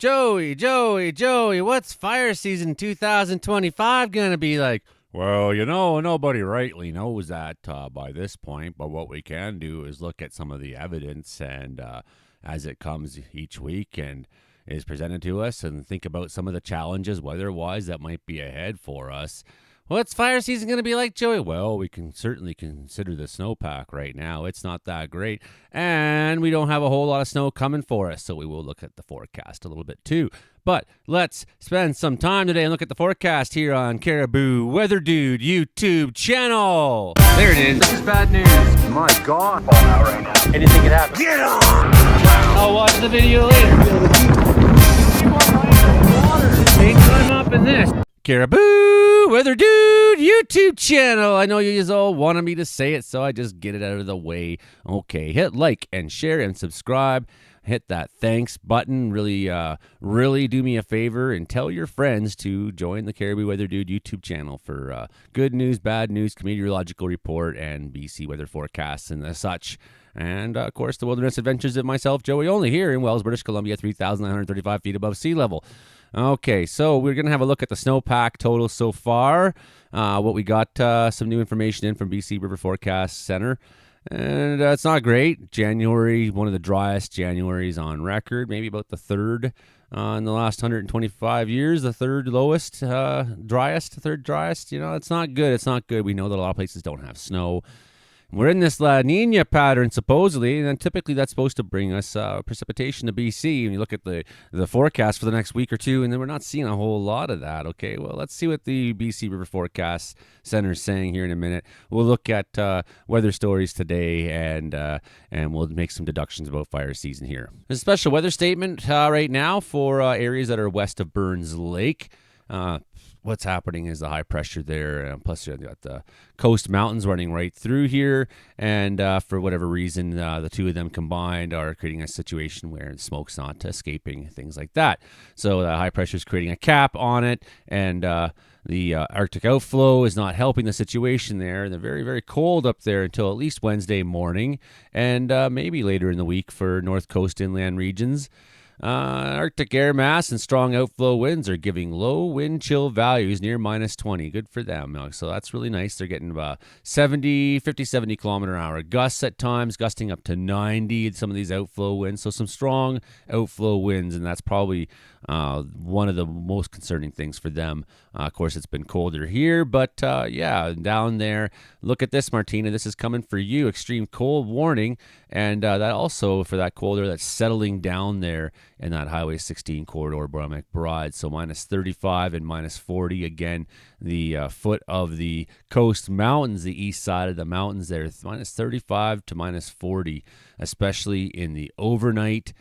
Joey, what's fire season 2025 gonna be like? Well, nobody rightly knows that by this point, but what we can do is look at some of the evidence and as it comes each week and is presented to us and think about some of the challenges weather-wise that might be ahead for us. What's fire season going to be like, Joey? Well, we can certainly consider the snowpack right now. It's not that great, and we don't have a whole lot of snow coming for us, so we will look at the forecast a little bit too. But let's spend some time today and look at the forecast here on Caribou Weather Dude YouTube channel. There it is. This is bad news. My God. Fall out right now. Anything could happen. Get on! I'll watch the video later. Ain't time up in this. Caribou Weather Dude YouTube channel. I know you all wanted me to say it, so I just get it out of the way. Okay, hit like and share and subscribe. Hit that thanks button. Really do me a favor and tell your friends to join the Caribou Weather Dude YouTube channel for good news, bad news, meteorological report, and BC weather forecasts and the such. And, of course, the wilderness adventures of myself, Joey, only here in Wells, British Columbia, 3,935 feet above sea level. Okay, so we're going to have a look at the snowpack total so far. What we got, some new information in from BC River Forecast Center. And it's not great. January, one of the driest Januaries on record, maybe about the third in the last 125 years, the third lowest, third driest. It's not good. It's not good. We know that a lot of places don't have snow. We're in this La Nina pattern, supposedly, and then typically that's supposed to bring us precipitation to BC. And you look at the forecast for the next week or two, and then we're not seeing a whole lot of that. Okay, well, let's see what the BC River Forecast Center is saying here in a minute. We'll look at weather stories today, and we'll make some deductions about fire season here. There's a special weather statement right now for areas that are west of Burns Lake. What's happening is the high pressure there, plus you got the coast mountains running right through here, and for whatever reason, the two of them combined are creating a situation where the smoke's not escaping, things like that. So the high pressure is creating a cap on it, and the Arctic outflow is not helping the situation there. They're very, very cold up there until at least Wednesday morning, and maybe later in the week for North Coast inland regions. Arctic air mass and strong outflow winds are giving low wind chill values near minus 20. Good for them. So that's really nice. They're getting about 70 kilometer an hour gusts at times, gusting up to 90 in some of these outflow winds. So some strong outflow winds, and that's probably one of the most concerning things for them. Of course, it's been colder here, but yeah, down there. Look at this, Martina. This is coming for you. Extreme cold warning, and that also for that colder that's settling down there in that Highway 16 corridor, Broad. So minus 35 and minus 40. Again, the foot of the coast mountains, the east side of the mountains there, minus 35 to minus 40, especially in the overnight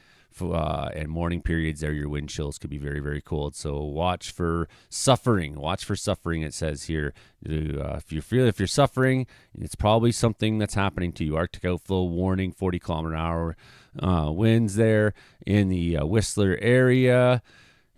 and morning periods there. Your wind chills could be very, very cold. So watch for suffering. It says here. If you're suffering, it's probably something that's happening to you. Arctic outflow warning, 40 kilometer an hour winds there in the Whistler area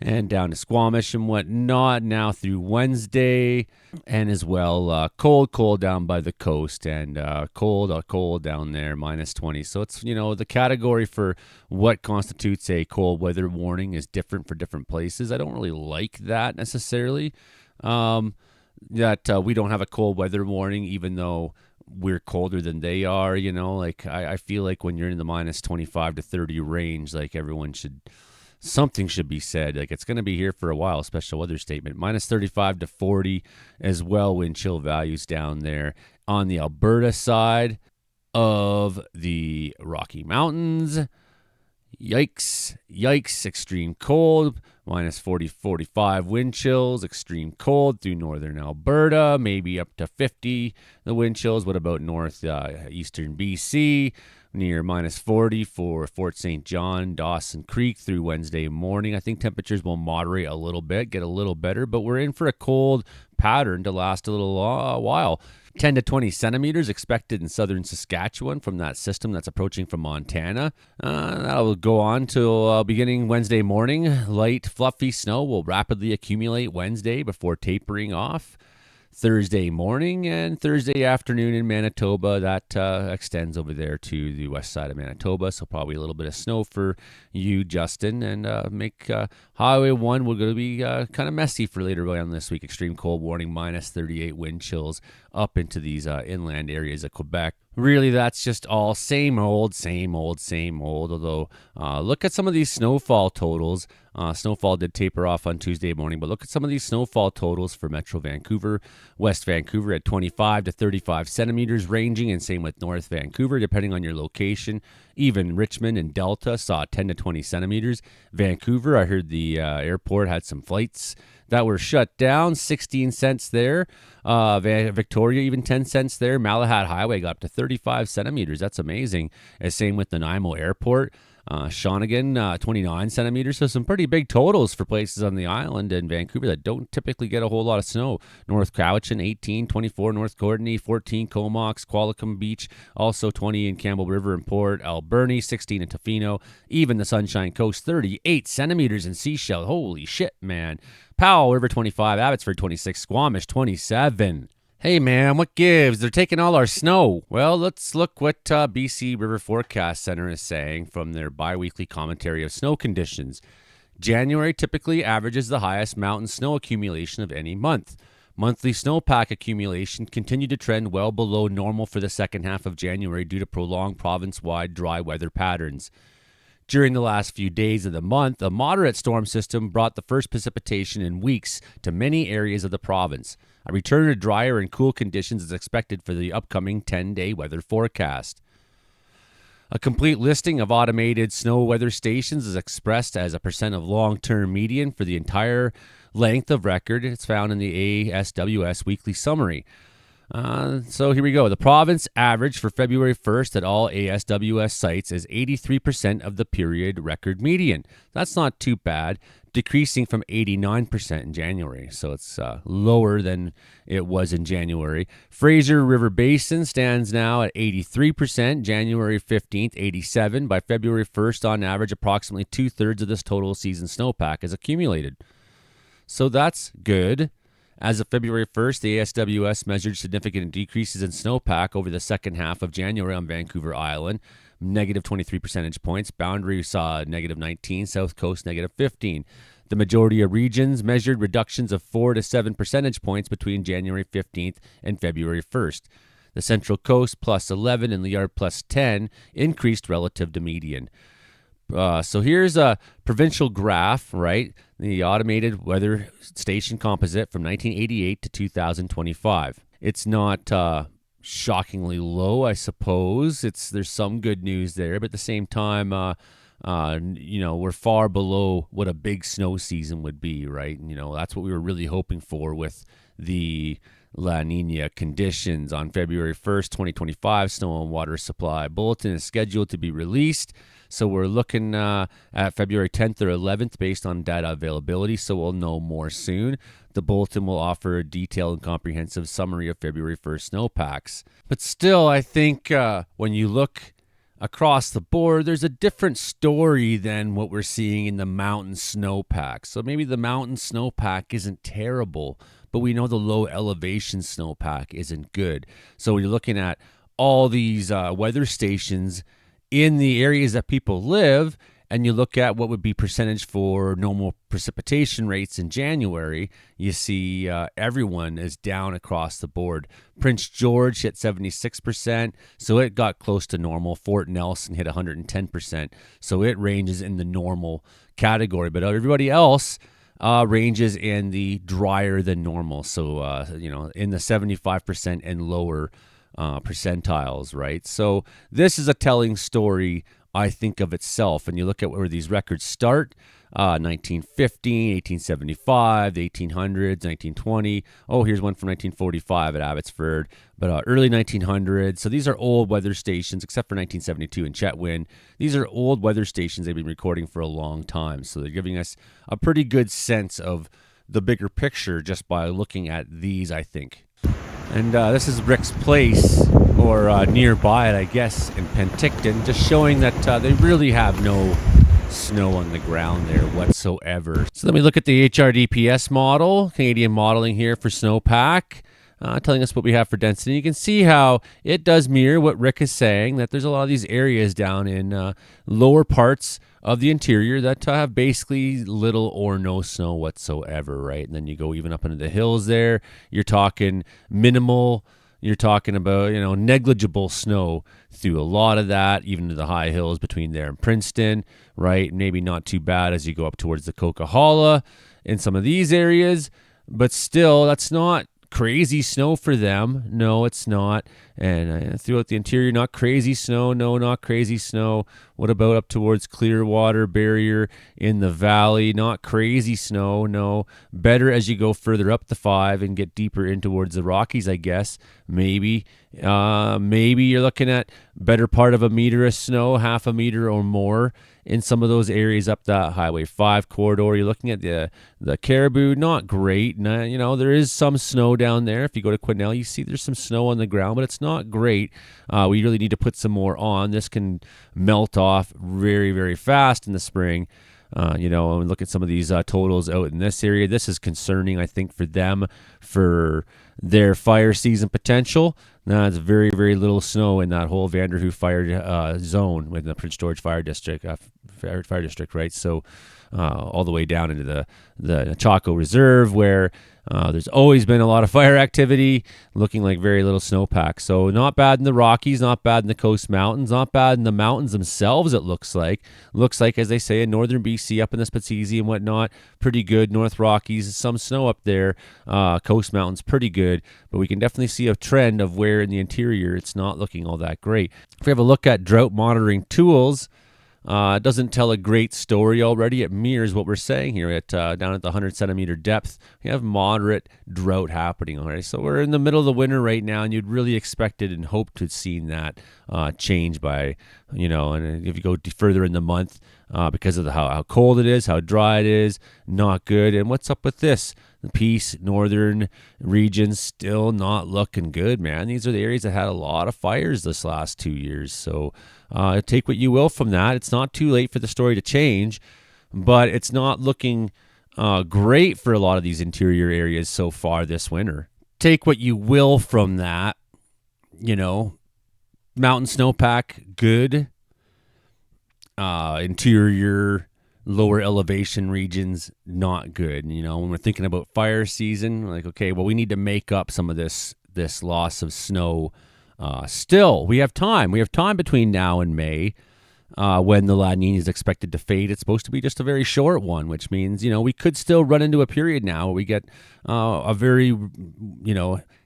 and down to Squamish and whatnot now through Wednesday, and as well cold down by the coast, and cold down there, minus 20. So it's, the category for what constitutes a cold weather warning is different for different places. I don't really like that necessarily, that we don't have a cold weather warning, even though we're colder than they are. I feel like when you're in the minus 25 to 30 range, like something should be said. Like, it's going to be here for a while. Special weather statement. Minus 35 to 40 as well. Wind chill values down there on the Alberta side of the Rocky Mountains. Yikes. Extreme cold. Minus 40, 45 wind chills. Extreme cold through northern Alberta. Maybe up to 50 the wind chills. What about eastern BC? Near minus 40 for Fort St. John, Dawson Creek through Wednesday morning. I think temperatures will moderate a little bit, get a little better, but we're in for a cold pattern to last a little while. 10 to 20 centimeters expected in southern Saskatchewan from that system that's approaching from Montana. That'll go on till beginning Wednesday morning. Light, fluffy snow will rapidly accumulate Wednesday before tapering off. Thursday morning and Thursday afternoon in Manitoba. That extends over there to the west side of Manitoba, so probably a little bit of snow for you, Justin, and make Highway 1 we're going to be kind of messy for later on this week. Extreme cold warning, minus 38 wind chills up into these inland areas of Quebec. Really, that's just all same old, same old, same old. Although, look at some of these snowfall totals. Snowfall did taper off on Tuesday morning, but look at some of these snowfall totals for Metro Vancouver. West Vancouver at 25 to 35 centimeters ranging, and same with North Vancouver, depending on your location. Even Richmond and Delta saw 10 to 20 centimeters. Vancouver, I heard the airport had some flights that were shut down, 16 cents there. Victoria, even 10 cents there. Malahat Highway got up to 35 centimeters. That's amazing. And same with Nanaimo Airport. Shawnigan, 29 centimeters. So some pretty big totals for places on the island in Vancouver that don't typically get a whole lot of snow. North Cowichan, 18, 24 North Courtenay, 14 Comox, Qualicum Beach, also 20 in Campbell River and Port Alberni, 16 in Tofino. Even the Sunshine Coast, 38 centimeters in Seashell. Holy shit, man. Powell River, 25, Abbotsford, 26, Squamish, 27. Hey man, what gives? They're taking all our snow. Well, let's look what BC River Forecast Center is saying from their biweekly commentary of snow conditions. January typically averages the highest mountain snow accumulation of any month. Monthly snowpack accumulation continued to trend well below normal for the second half of January due to prolonged province-wide dry weather patterns. During the last few days of the month, a moderate storm system brought the first precipitation in weeks to many areas of the province. A return to drier and cool conditions is expected for the upcoming 10-day weather forecast. A complete listing of automated snow weather stations is expressed as a percent of long-term median for the entire length of record. It's found in the ASWS weekly summary. So here we go. The province average for February 1st at all ASWS sites is 83% of the period record median. That's not too bad, decreasing from 89% in January. So it's lower than it was in January. Fraser River Basin stands now at 83%, January 15th, 87. By February 1st, on average, approximately two-thirds of this total season snowpack is accumulated. So that's good. As of February 1st, the ASWS measured significant decreases in snowpack over the second half of January on Vancouver Island, negative 23 percentage points. Boundary saw negative 19, South Coast negative 15. The majority of regions measured reductions of 4 to 7 percentage points between January 15th and February 1st. The Central Coast plus 11 and Liard plus 10 increased relative to median. So here's a provincial graph, right? The automated weather station composite from 1988 to 2025. It's not shockingly low, I suppose. There's some good news there, but at the same time, we're far below what a big snow season would be, right? And, that's what we were really hoping for with the La Nina conditions. On February 1st, 2025, Snow and Water Supply Bulletin is scheduled to be released. So we're looking at February 10th or 11th based on data availability, so we'll know more soon. The bulletin will offer a detailed and comprehensive summary of February 1st snowpacks. But still, I think when you look across the board, there's a different story than what we're seeing in the mountain snowpack. So maybe the mountain snowpack isn't terrible, but we know the low elevation snowpack isn't good. So you're looking at all these weather stations in the areas that people live, and you look at what would be percentage for normal precipitation rates in January, you see everyone is down across the board. Prince George hit 76%, so it got close to normal. Fort Nelson hit 110%, so it ranges in the normal category. But everybody else ranges in the drier than normal, so in the 75% and lower percentiles, right? So this is a telling story, I think, of itself. And you look at where these records start, 1915, 1875, the 1800s, 1920. Oh, here's one from 1945 at Abbotsford, but early 1900s. So these are old weather stations, except for 1972 in Chetwynd. These are old weather stations they've been recording for a long time. So they're giving us a pretty good sense of the bigger picture just by looking at these, I think. And this is Rick's Place, or nearby it, I guess, in Penticton, just showing that they really have no snow on the ground there whatsoever. So let me look at the HRDPS model, Canadian modeling here for snowpack. telling us what we have for density. You can see how it does mirror what Rick is saying, that there's a lot of these areas down in lower parts of the interior that have basically little or no snow whatsoever, right? And then you go even up into the hills there, you're talking minimal, you're talking about, negligible snow through a lot of that, even to the high hills between there and Princeton, right? Maybe not too bad as you go up towards the Coquihalla in some of these areas, but still, that's not crazy snow for them. No, it's not. And throughout the interior, not crazy snow. No, not crazy snow. What about up towards Clearwater Barrier in the valley? Not crazy snow. No. Better as you go further up the 5 and get deeper in towards the Rockies, I guess. Maybe you're looking at better part of a meter of snow, half a meter or more in some of those areas up that Highway 5 corridor. You're looking at the Caribou, not great. There is some snow down there. If you go to Quesnel, you see there's some snow on the ground, but it's not great. We really need to put some more on. This can melt off very, very fast in the spring. And look at some of these totals out in this area. This is concerning, I think, for them, for their fire season potential. Now, it's very, very little snow in that whole Vanderhoof fire zone within the Prince George Fire District, right? So all the way down into the Chaco Reserve, where there's always been a lot of fire activity, looking like very little snowpack. So not bad in the Rockies, not bad in the Coast Mountains, not bad in the mountains themselves, it looks like. Looks like, as they say, in northern BC, up in the Spetzizi and whatnot, pretty good. North Rockies, some snow up there. Coast Mountains, pretty good. But we can definitely see a trend of where in the interior it's not looking all that great. If we have a look at drought monitoring tools, it doesn't tell a great story already. It mirrors what we're saying here at down at the 100 centimeter depth. We have moderate drought happening already. So we're in the middle of the winter right now, and you'd really expected and hoped to have seen that change by, and if you go further in the month, because of how cold it is, how dry it is, not good. And what's up with this? The Peace, northern regions still not looking good, man. These are the areas that had a lot of fires this last 2 years. So take what you will from that. It's not too late for the story to change, but it's not looking great for a lot of these interior areas so far this winter. Take what you will from that. Mountain snowpack, good. Interior, lower elevation regions, not good. When we're thinking about fire season, we're like, okay, well, we need to make up some of this loss of snow. Still, we have time. We have time between now and May when the La Nina is expected to fade. It's supposed to be just a very short one, which means, we could still run into a period now where we get a very,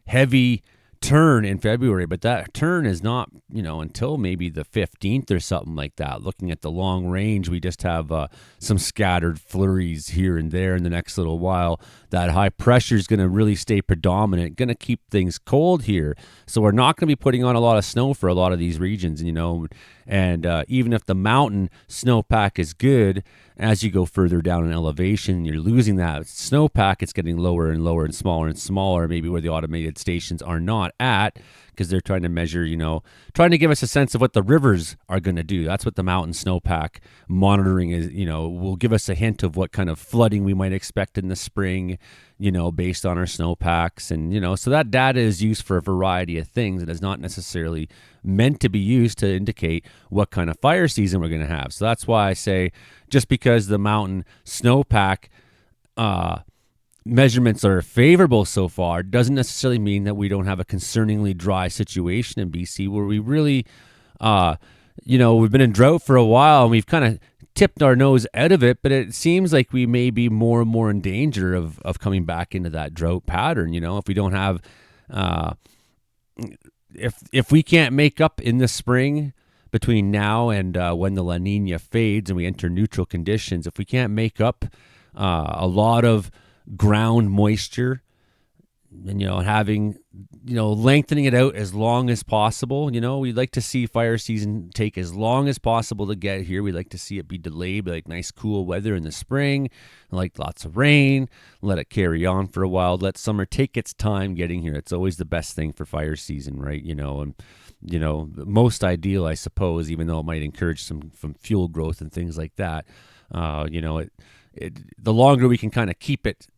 heavy turn in February, but that turn is not, until maybe the 15th or something like that. Looking at the long range, we just have some scattered flurries here and there in the next little while. That high pressure is going to really stay predominant, going to keep things cold here. So we're not going to be putting on a lot of snow for a lot of these regions, and even if the mountain snowpack is good, as you go further down in elevation, you're losing that snowpack. It's getting lower and lower and smaller, maybe where the automated stations are not at, because they're trying to measure, trying to give us a sense of what the rivers are going to do. That's what the mountain snowpack monitoring is, will give us a hint of what kind of flooding we might expect in the spring, based on our snowpacks. And, so that data is used for a variety of things. It is not necessarily meant to be used to indicate what kind of fire season we're going to have. So that's why I say, just because the mountain snowpack measurements are favorable so far doesn't necessarily mean that we don't have a concerningly dry situation in BC, where we really, we've been in drought for a while and we've kind of tipped our nose out of it, but it seems like we may be more and more in danger of coming back into that drought pattern. If we don't have, if we can't make up in the spring between now and when the La Nina fades and we enter neutral conditions, if we can't make up a lot of ground moisture and, having, lengthening it out as long as possible. We'd like to see fire season take as long as possible to get here. We'd like to see it be delayed, but like nice cool weather in the spring, like lots of rain, let it carry on for a while, let summer take its time getting here. It's always the best thing for fire season, right? And, most ideal, I suppose, even though it might encourage some from fuel growth and things like that. The longer we can kind of keep it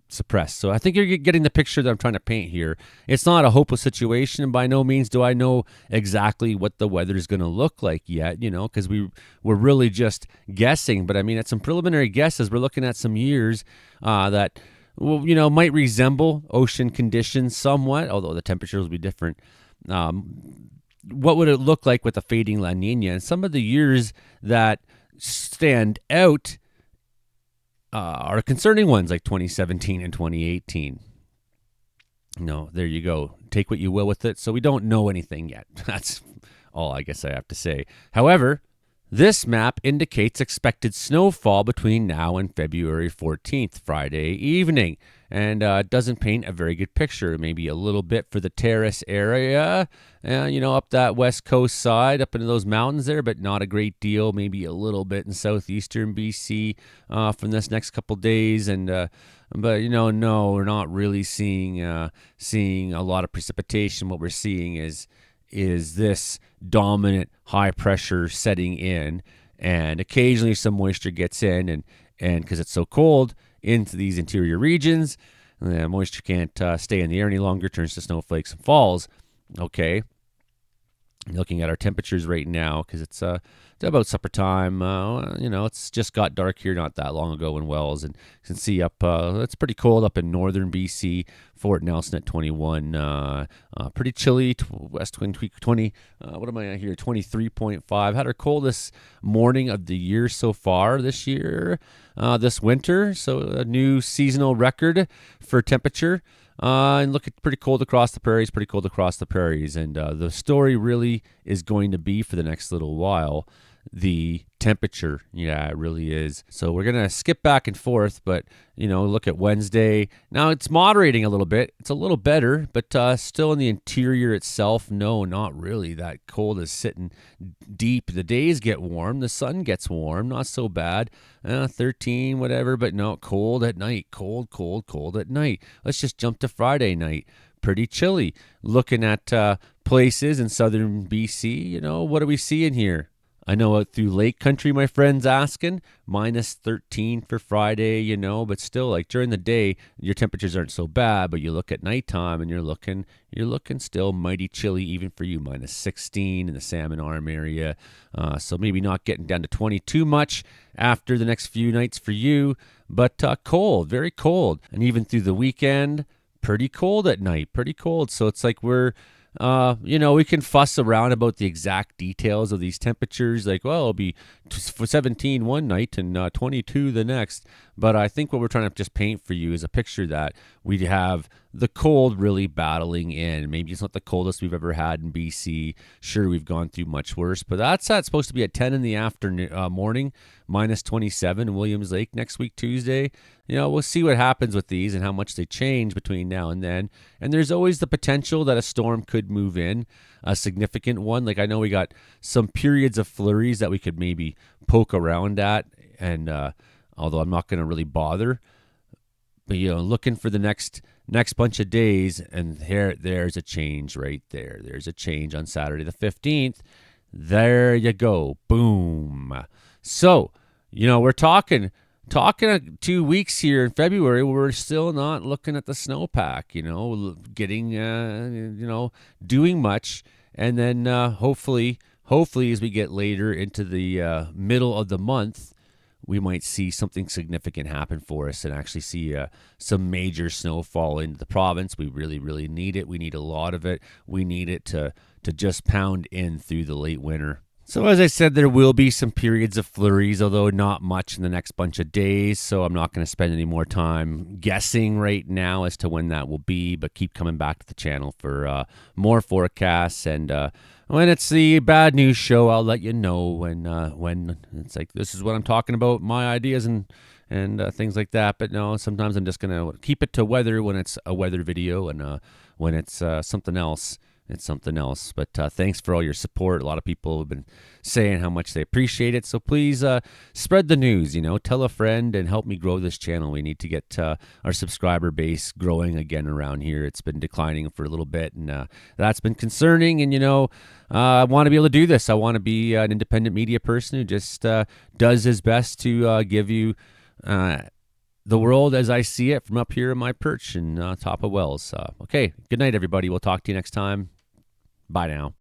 suppressed. So I think you're getting the picture that I'm trying to paint here. It's not a hopeless situation, and by no means do I know exactly what the weather is going to look like yet, because we're really just guessing. But I mean, at some preliminary guesses, we're looking at some years that might resemble ocean conditions somewhat, although the temperatures will be different. What would it look like with a fading La Nina? And some of the years that stand out are concerning ones, like 2017 and 2018. There you go. Take what you will with it. So we don't know anything yet. That's all I guess I have to say. However, this map indicates expected snowfall between now and February 14th, Friday evening. And it doesn't paint a very good picture. Maybe a little bit for the terrace area, up that west coast side, up into those mountains there, but not a great deal. Maybe a little bit in southeastern BC from this next couple days. And but no, we're not really seeing a lot of precipitation. What we're seeing is this dominant high pressure setting in, and occasionally some moisture gets in, and because it's so cold into these interior regions, the moisture can't stay in the air any longer, turns to snowflakes and falls. Okay, looking at our temperatures right now, because it's about supper time. It's just got dark here not that long ago in Wells, and you can see up. It's pretty cold up in northern BC. Fort Nelson at 21. Pretty chilly. West wind 20. What am I at here? 23.5. Had our coldest morning of the year so far this year, this winter. So a new seasonal record for temperature. And look, it's pretty cold across the prairies, And the story really is going to be for the next little while the temperature. Yeah, it really is. So we're going to skip back and forth, but, look at Wednesday. Now it's moderating a little bit. It's a little better, but still in the interior itself, no, not really. That cold is sitting deep. The days get warm. The sun gets warm. Not so bad. 13, whatever, but no, cold at night. Cold at night. Let's just jump to Friday night. Pretty chilly. Looking at places in southern BC, what are we seeing here? I know out through Lake Country, my friend's asking, minus 13 for Friday, but still, like during the day, your temperatures aren't so bad, but you look at nighttime and you're looking still mighty chilly, even for you, minus 16 in the Salmon Arm area. So maybe not getting down to 20 too much after the next few nights for you, but cold, very cold. And even through the weekend, pretty cold at night, pretty cold. So it's like we're we can fuss around about the exact details of these temperatures. Like, well, it'll be 17 one night and 22 the next. But I think what we're trying to just paint for you is a picture that we have the cold really battling in. Maybe it's not the coldest we've ever had in BC. Sure, we've gone through much worse, but that's supposed to be at 10 in the afternoon, morning, minus 27 in Williams Lake next week, Tuesday. We'll see what happens with these and how much they change between now and then. And there's always the potential that a storm could move in, a significant one. Like I know we got some periods of flurries that we could maybe poke around at, and although I'm not going to really bother, but looking for the next bunch of days, and there's a change right there. There's a change on Saturday the 15th. There you go. Boom. So, we're talking 2 weeks here in February where we're still not looking at the snowpack, getting, doing much. And then hopefully as we get later into the middle of the month, we might see something significant happen for us and actually see some major snowfall into the province. We really, really need it. We need a lot of it. We need it to just pound in through the late winter. So as I said, there will be some periods of flurries, although not much in the next bunch of days. So I'm not going to spend any more time guessing right now as to when that will be, but keep coming back to the channel for more forecasts. And when it's the bad news show, I'll let you know when it's like, this is what I'm talking about, my ideas and things like that. But no, sometimes I'm just going to keep it to weather when it's a weather video, and when it's something else, it's something else. But thanks for all your support. A lot of people have been saying how much they appreciate it. So please spread the news, tell a friend and help me grow this channel. We need to get our subscriber base growing again around here. It's been declining for a little bit, and that's been concerning. And, I want to be able to do this. I want to be an independent media person who just does his best to give you the world as I see it from up here in my perch in top of Wells. Okay, good night, everybody. We'll talk to you next time. Bye now.